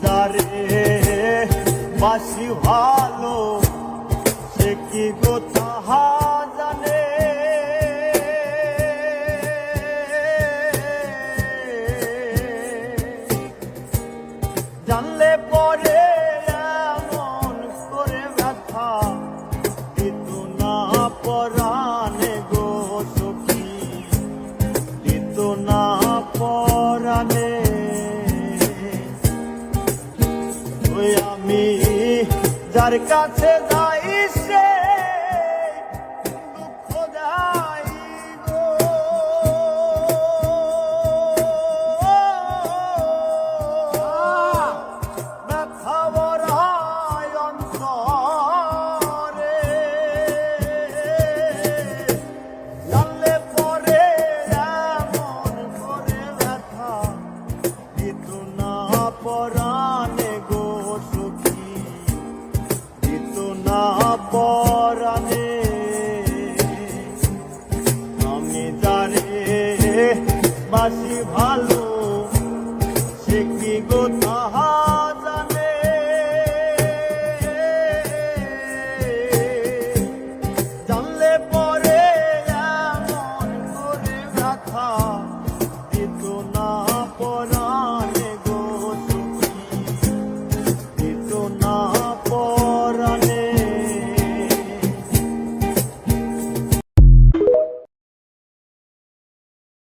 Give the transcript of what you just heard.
যারে বাসি ভালো সে কি গো তাহা জানে। জানলে পরে এমন করে ব্যথা দিত না পরাণে গো সখী, দিত না পরাণে। ওই আমি যার কাছে যাই সে দুঃখ দেয় গো, ব্যথা ভরায় অন্তরে। জানলে পরে এমন করে ব্যথা দিত না পরাণে গো সখী, দিত না পরাণে। আমি যারে বাসি ভালো